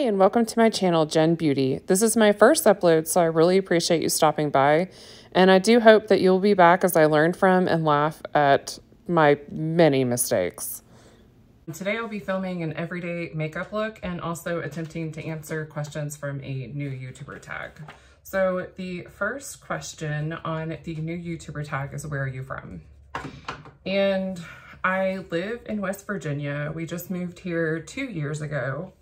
and welcome to my channel, Jen Beauty. This is my first upload, so I really appreciate you stopping by. And I do hope that you'll be back as I learn from and laugh at my many mistakes. Today I'll be filming an everyday makeup look and also attempting to answer questions from a new YouTuber tag. So the first question on the new YouTuber tag is, where are you from? And I live in West Virginia. We just moved here 2 years ago.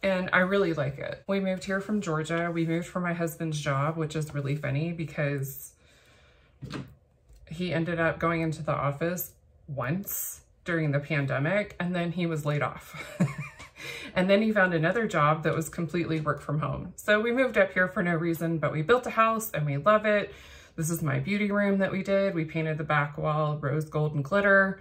And I really like it. We moved here from Georgia. We moved for my husband's job, which is really funny because he ended up going into the office once during the pandemic and then he was laid off. And then he found another job that was completely work from home. So we moved up here for no reason, but we built a house and we love it. This is my beauty room that we did. We painted the back wall rose gold and glitter.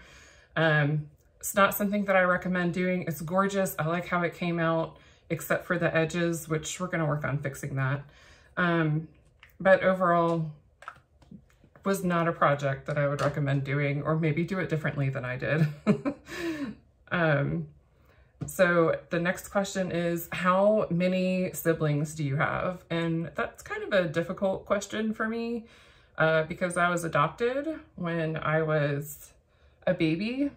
It's not something that I recommend doing. It's gorgeous. I like how it came out, except for the edges, which we're gonna work on fixing that. But overall, was not a project that I would recommend doing, or maybe do it differently than I did. So the next question is, how many siblings do you have? And that's kind of a difficult question for me because I was adopted when I was a baby,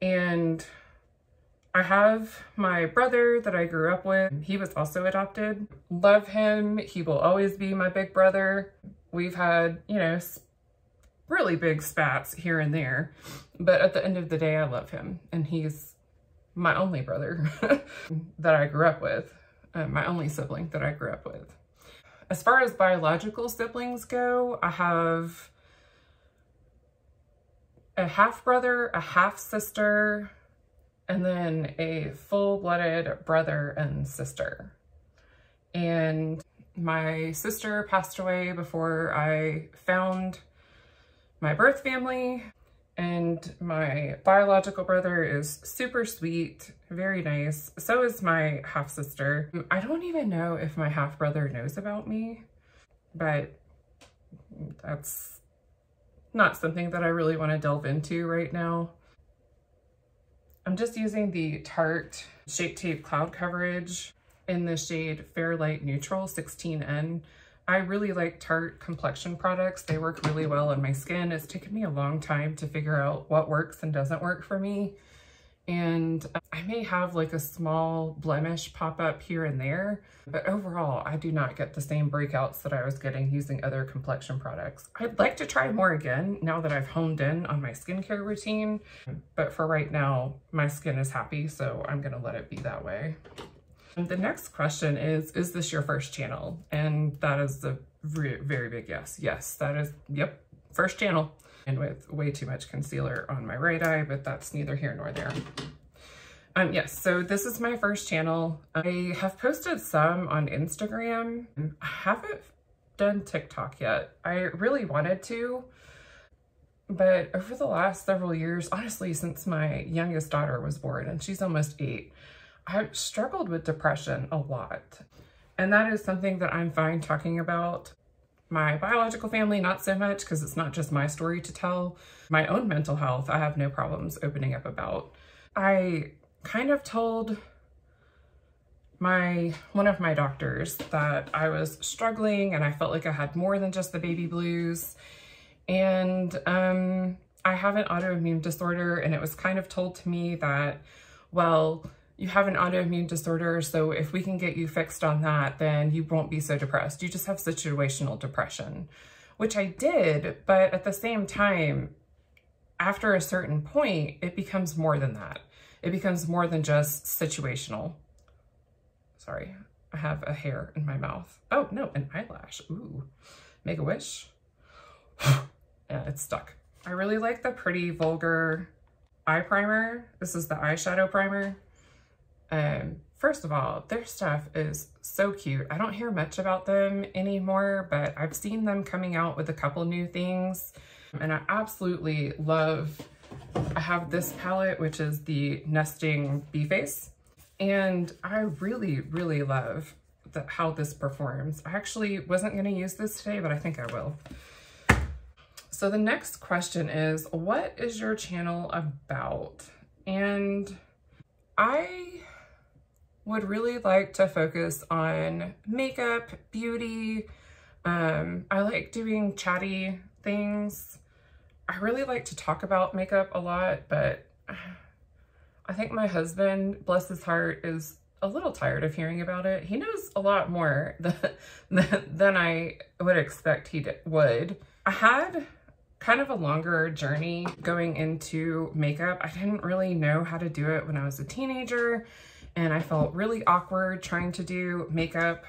and I have my brother that I grew up with. He was also adopted. Love him. He will always be my big brother. We've had, you know, really big spats here and there, but at the end of the day, I love him. And he's my only brother that I grew up with, my only sibling that I grew up with. As far as biological siblings go, I have a half brother, a half sister, and then a full-blooded brother and sister. And my sister passed away before I found my birth family, and my biological brother is super sweet, very nice. So is my half-sister. I don't even know if my half-brother knows about me, but that's not something that I really want to delve into right now. I'm just using the Tarte Shape Tape Cloud Coverage in the shade Fair Light Neutral 16N. I really like Tarte complexion products. They work really well on my skin. It's taken me a long time to figure out what works and doesn't work for me. And I may have like a small blemish pop up here and there, but overall, I do not get the same breakouts that I was getting using other complexion products. I'd like to try more again now that I've honed in on my skincare routine, but for right now, my skin is happy, so I'm gonna let it be that way. And the next question is this your first channel? And that is a very big yes. Yes, that is, yep, first channel. And with way too much concealer on my right eye, but that's neither here nor there. Yes, so this is my first channel. I have posted some on Instagram. I haven't done TikTok yet. I really wanted to, but over the last several years, honestly, since my youngest daughter was born, and she's almost 8, I've struggled with depression a lot. And that is something that I'm fine talking about. My biological family, not so much, because it's not just my story to tell. My own mental health, I have no problems opening up about. I kind of told one of my doctors that I was struggling and I felt like I had more than just the baby blues. And I have an autoimmune disorder, and it was kind of told to me that, well, you have an autoimmune disorder, so if we can get you fixed on that, then you won't be so depressed. You just have situational depression, which I did, but at the same time, after a certain point, it becomes more than that. It becomes more than just situational. Sorry, I have a hair in my mouth. Oh no, an eyelash, ooh. Make a wish. Yeah, it's stuck. I really like the Pretty Vulgar eye primer. This is the eyeshadow primer. First of all, their stuff is so cute. I don't hear much about them anymore, but I've seen them coming out with a couple new things, and I absolutely love, I have this palette, which is the Nesting Bee Face, and I really, really love how this performs. I actually wasn't gonna use this today, but I think I will. So the next question is, what is your channel about? And I would really like to focus on makeup, beauty. I like doing chatty things. I really like to talk about makeup a lot, but I think my husband, bless his heart, is a little tired of hearing about it. He knows a lot more than I would expect he would. I had kind of a longer journey going into makeup. I didn't really know how to do it when I was a teenager, and I felt really awkward trying to do makeup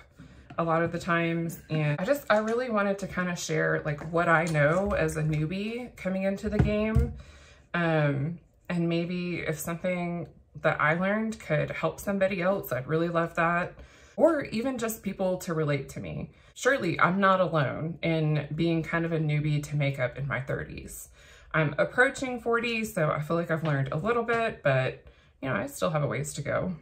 a lot of the times. And I really wanted to kind of share like what I know as a newbie coming into the game. And maybe if something that I learned could help somebody else, I'd really love that. Or even just people to relate to me. Surely I'm not alone in being kind of a newbie to makeup in my 30s. I'm approaching 40, so I feel like I've learned a little bit, but you know, I still have a ways to go.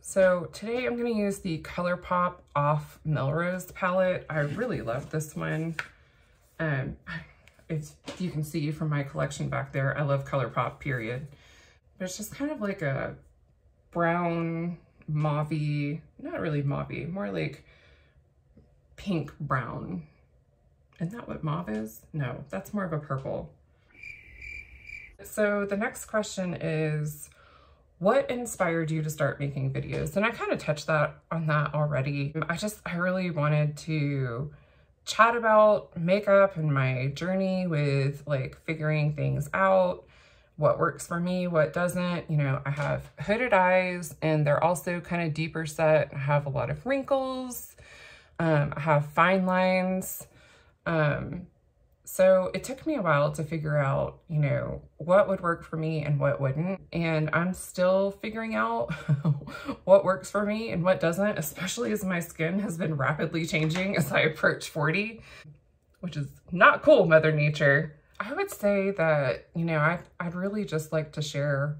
So today I'm gonna use the ColourPop Off Melrose palette. I really love this one. If you can see from my collection back there, I love ColourPop, period. But it's just kind of like a brown, mauve-y, not really mauve-y, more like pink brown. Isn't that what mauve is? No, that's more of a purple. So the next question is, what inspired you to start making videos? And I kind of touched on that already. I really wanted to chat about makeup and my journey with like figuring things out, what works for me, what doesn't. You know, I have hooded eyes and they're also kind of deeper set. I have a lot of wrinkles. I have fine lines. So it took me a while to figure out, you know, what would work for me and what wouldn't. And I'm still figuring out what works for me and what doesn't, especially as my skin has been rapidly changing as I approach 40, which is not cool, Mother Nature. I would say that, you know, I'd really just like to share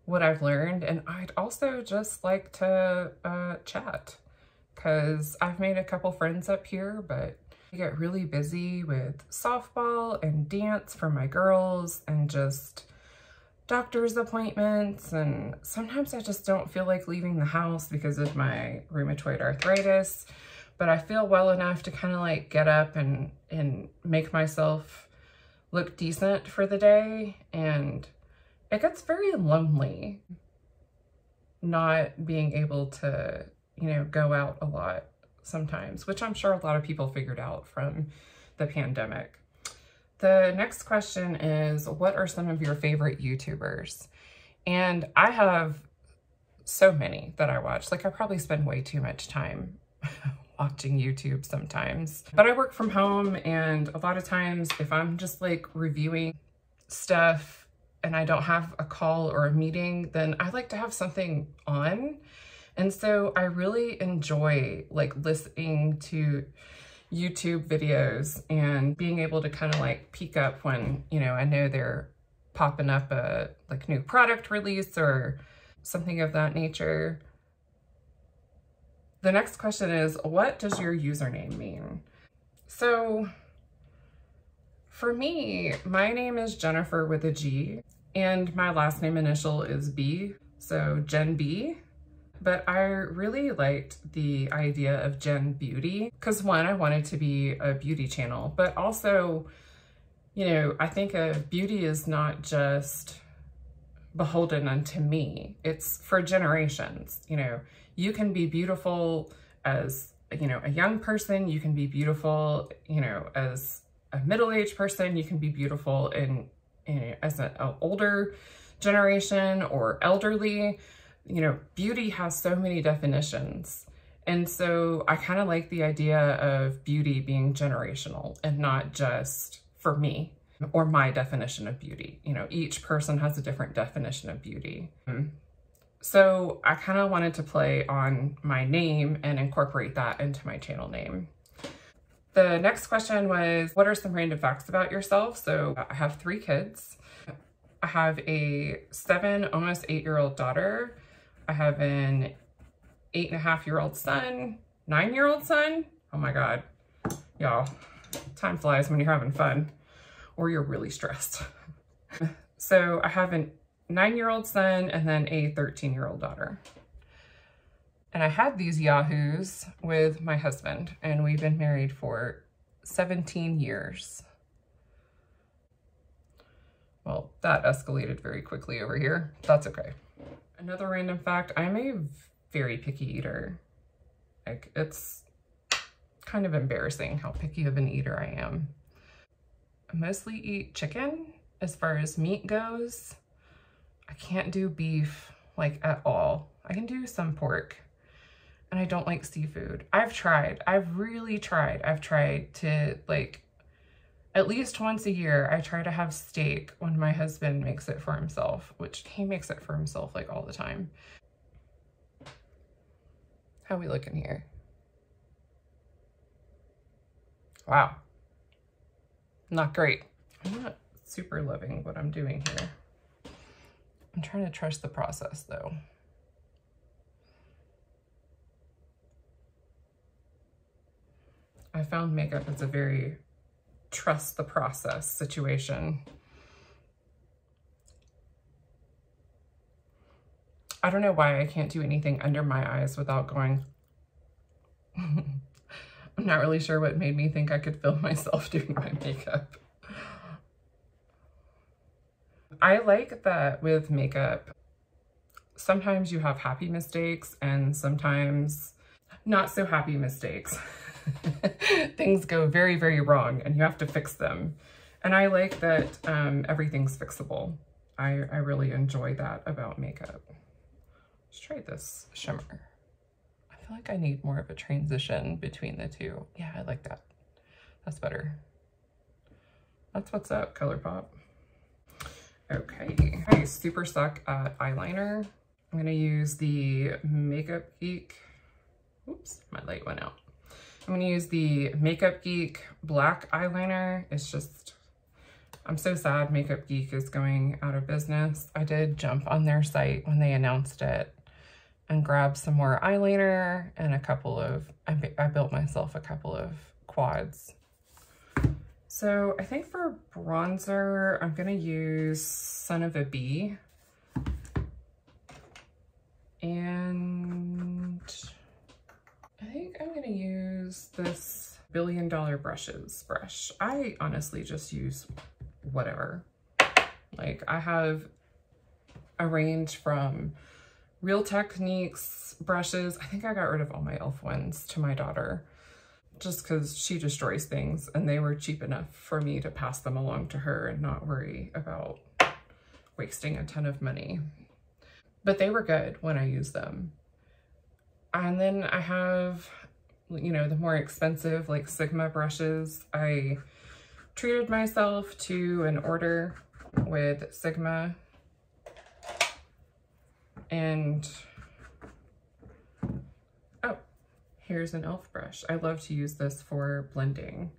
what I've learned, and I'd also just like to chat, because I've made a couple friends up here, but I get really busy with softball and dance for my girls and just doctor's appointments, and sometimes I just don't feel like leaving the house because of my rheumatoid arthritis, but I feel well enough to kind of like get up and make myself look decent for the day. And it gets very lonely not being able to, you know, go out a lot sometimes, which I'm sure a lot of people figured out from the pandemic. The next question is, what are some of your favorite YouTubers? And I have so many that I watch. Like, I probably spend way too much time watching YouTube sometimes. But I work from home, and a lot of times if I'm just like reviewing stuff and I don't have a call or a meeting, then I like to have something on. And so I really enjoy like listening to YouTube videos and being able to kind of like peek up when, you know, I know they're popping up a like new product release or something of that nature. The next question is, what does your username mean? So for me, my name is Jennifer with a G, and my last name initial is B, so Jen B. But I really liked the idea of Jen Beauty because, one, I wanted to be a beauty channel, but also, you know, I think beauty is not just beholden unto me. It's for generations. You know, you can be beautiful as, you know, a young person, you can be beautiful, you know, as a middle-aged person, you can be beautiful as an older generation or elderly. You know, beauty has so many definitions. And so I kind of like the idea of beauty being generational and not just for me or my definition of beauty. You know, each person has a different definition of beauty. So I kind of wanted to play on my name and incorporate that into my channel name. The next question was, what are some random facts about yourself? So I have 3 kids. I have a 7, almost 8-year-old daughter. I have an 8.5-year-old son, 9-year-old son. Oh my God, y'all, time flies when you're having fun or you're really stressed. So I have a 9-year-old son and then a 13-year-old daughter. And I had these yahoos with my husband, and we've been married for 17 years. Well, that escalated very quickly over here. That's okay. Another random fact, I'm a very picky eater. Like, it's kind of embarrassing how picky of an eater I am. I mostly eat chicken as far as meat goes. I can't do beef, like, at all. I can do some pork. And I don't like seafood. I've really tried. I've tried to, like, at least once a year, I try to have steak when my husband makes it for himself, which he makes it for himself, like, all the time. How we looking here? Wow. Not great. I'm not super loving what I'm doing here. I'm trying to trust the process, though. I found makeup is a very trust the process situation. I don't know why I can't do anything under my eyes without going. I'm not really sure what made me think I could film myself doing my makeup. I like that with makeup, sometimes you have happy mistakes and sometimes not so happy mistakes. Things go very, very wrong and you have to fix them. And I like that everything's fixable. I really enjoy that about makeup. Let's try this shimmer. I feel like I need more of a transition between the two. Yeah, I like that. That's better. That's what's up, ColourPop. Okay, I super suck at eyeliner. I'm gonna use the Makeup Geek. Oops, my light went out. I'm gonna use the Makeup Geek black eyeliner. It's just, I'm so sad Makeup Geek is going out of business. I did jump on their site when they announced it and grab some more eyeliner and a couple of, I built myself a couple of quads. So I think for bronzer, I'm gonna use Son of a Bee. And I think I'm gonna use this $1 Billion Brushes brush. I honestly just use whatever. Like, I have a range from Real Techniques brushes. I think I got rid of all my e.l.f. ones to my daughter just because she destroys things and they were cheap enough for me to pass them along to her and not worry about wasting a ton of money. But they were good when I used them. And then I have, you know, the more expensive like Sigma brushes. I treated myself to an order with Sigma. And, oh, here's an e.l.f. brush. I love to use this for blending.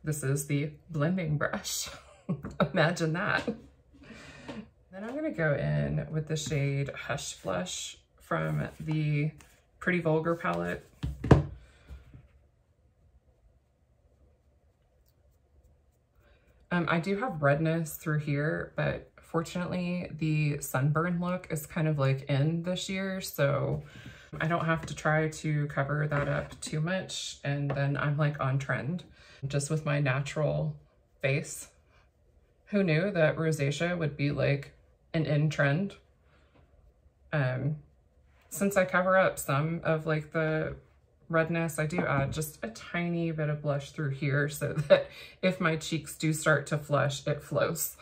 This is the blending brush. Imagine that. Then I'm gonna go in with the shade Hush Blush from the Pretty Vulgar palette. I do have redness through here, but fortunately the sunburn look is kind of like in this year, so I don't have to try to cover that up too much, and then I'm like on trend just with my natural face. Who knew that rosacea would be like an in trend? Since I cover up some of like the redness, I do add just a tiny bit of blush through here so that if my cheeks do start to flush, it flows.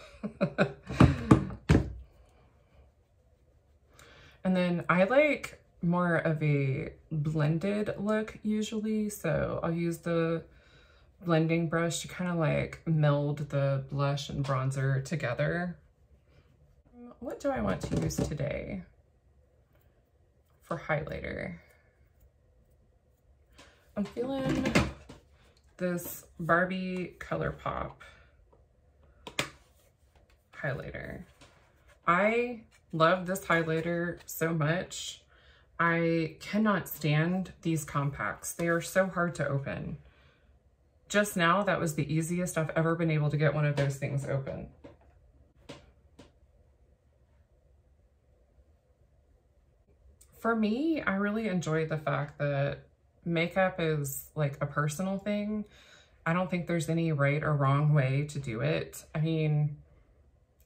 And then I like more of a blended look usually, so I'll use the blending brush to kind of like meld the blush and bronzer together. What do I want to use today for highlighter? I'm feeling this Barbie ColourPop highlighter. I love this highlighter so much. I cannot stand these compacts. They are so hard to open. Just now, that was the easiest I've ever been able to get one of those things open. For me, I really enjoy the fact that makeup is like a personal thing. I don't think there's any right or wrong way to do it. I mean,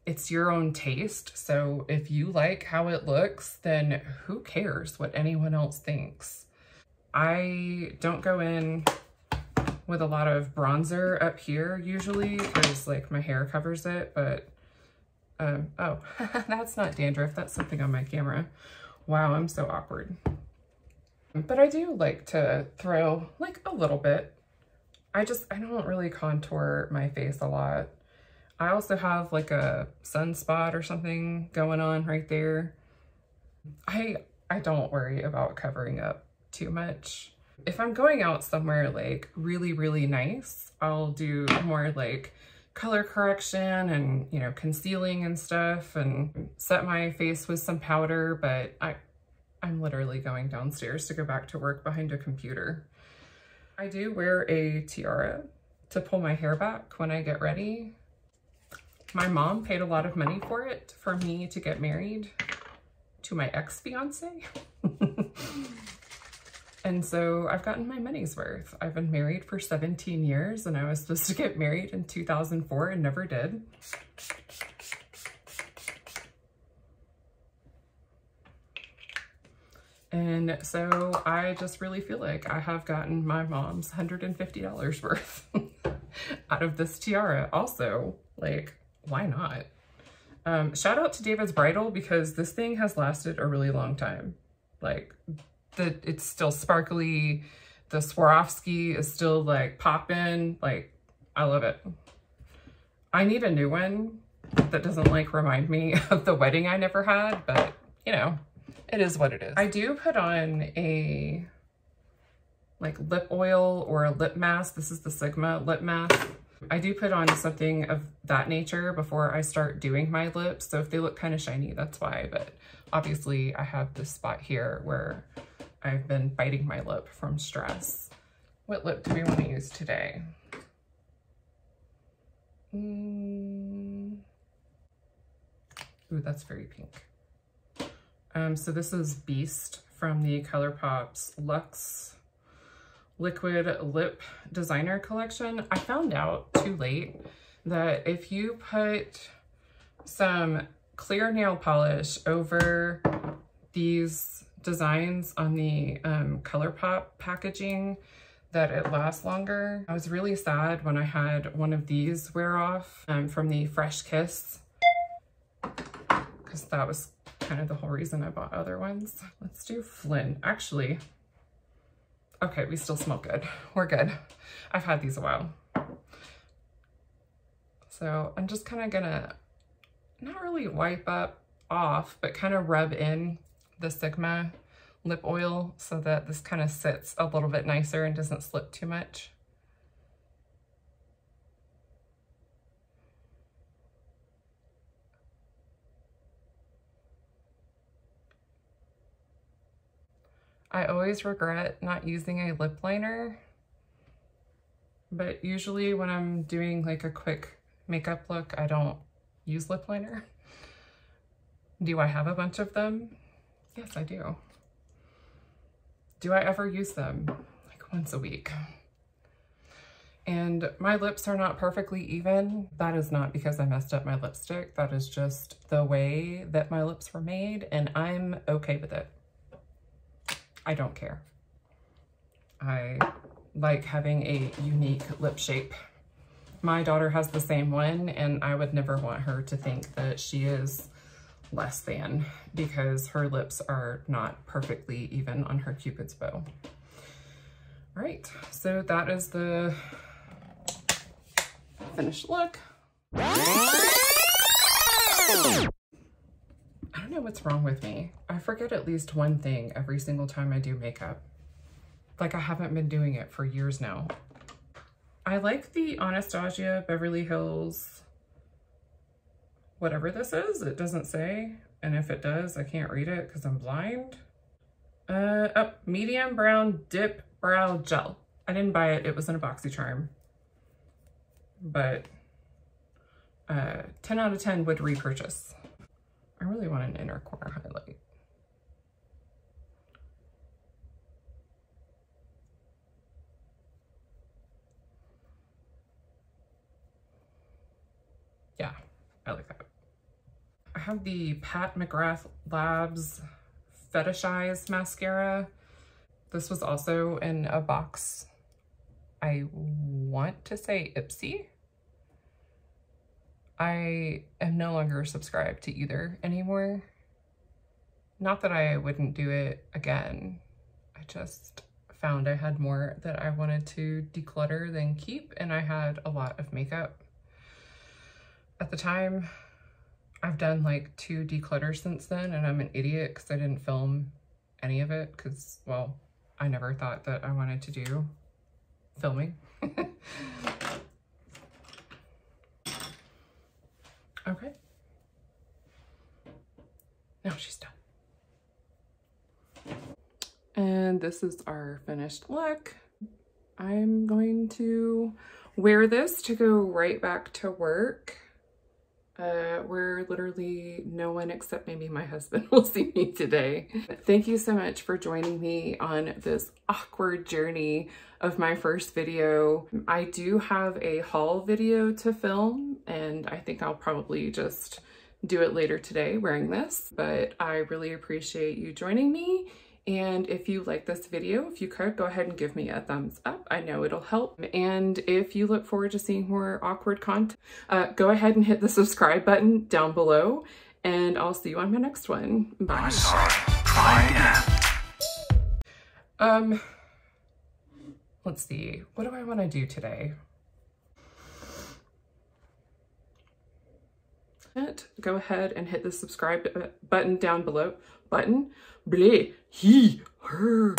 it's your own taste. So if you like how it looks, then who cares what anyone else thinks? I don't go in with a lot of bronzer up here usually because like my hair covers it, but oh, that's not dandruff. That's something on my camera. Wow, I'm so awkward. But I do like to throw like a little bit. I don't really contour my face a lot. I also have like a sunspot or something going on right there. I don't worry about covering up too much. If I'm going out somewhere like really, really nice, I'll do more like color correction and, you know, concealing and stuff and set my face with some powder, but I'm literally going downstairs to go back to work behind a computer. I do wear a tiara to pull my hair back when I get ready. My mom paid a lot of money for it for me to get married to my ex-fiance. And so I've gotten my money's worth. I've been married for 17 years and I was supposed to get married in 2004 and never did. And so I just really feel like I have gotten my mom's $150 worth out of this tiara. Also, like, why not? Shout out to David's Bridal because this thing has lasted a really long time. Like, it's still sparkly. The Swarovski is still like popping. Like, I love it. I need a new one that doesn't like remind me of the wedding I never had, but you know, it is what it is. I do put on a like lip oil or a lip mask. This is the Sigma lip mask. I do put on something of that nature before I start doing my lips. So if they look kind of shiny, that's why. But obviously I have this spot here where I've been biting my lip from stress. What lip do we want to use today? Ooh, that's very pink. So this is Beast from the ColourPop's Luxe Liquid Lip Designer Collection. I found out too late that if you put some clear nail polish over these designs on the ColourPop packaging, that it lasts longer. I was really sad when I had one of these wear off from the Fresh Kiss, because that was kind of the whole reason I bought other ones. Let's do Flynn. Actually, okay, we still smell good. We're good. I've had these a while. So I'm just kind of gonna not really wipe up off, but kind of rub in the Sigma lip oil so that this kind of sits a little bit nicer and doesn't slip too much. I always regret not using a lip liner, but usually when I'm doing like a quick makeup look, I don't use lip liner. Do I have a bunch of them? Yes, I do. Do I ever use them? Like once a week. And my lips are not perfectly even. That is not because I messed up my lipstick. That is just the way that my lips were made, and I'm okay with it. I don't care. I like having a unique lip shape. My daughter has the same one, and I would never want her to think that she is less than because her lips are not perfectly even on her Cupid's bow. All right, so that is the finished look. I don't know what's wrong with me. I forget at least one thing every single time I do makeup. Like I haven't been doing it for years now. I like the Anastasia Beverly Hills, whatever this is, it doesn't say. And if it does, I can't read it because I'm blind. Oh, medium brown dip brow gel. I didn't buy it, it was in a BoxyCharm. But 10 out of 10 would repurchase. I really want an inner corner highlight. I like that. I have the Pat McGrath Labs Fetishize mascara. This was also in a box. I want to say Ipsy. I am no longer subscribed to either anymore. Not that I wouldn't do it again. I just found I had more that I wanted to declutter than keep, and I had a lot of makeup. At the time, I've done like 2 declutters since then, and I'm an idiot because I didn't film any of it because, well, I never thought that I wanted to do filming. Okay. Now she's done. And this is our finished look. I'm going to wear this to go right back to work. Where literally no one except maybe my husband will see me today. Thank you so much for joining me on this awkward journey of my first video. I do have a haul video to film, and I think I'll probably just do it later today wearing this, but I really appreciate you joining me. And if you like this video, if you could, go ahead and give me a thumbs up. I know it'll help. And if you look forward to seeing more awkward content, go ahead and hit the subscribe button down below, and I'll see you on my next one. Bye. I'm sorry. Try again. Let's see. What do I want to do today? Go ahead and hit the subscribe button down below. Bleh, he, her.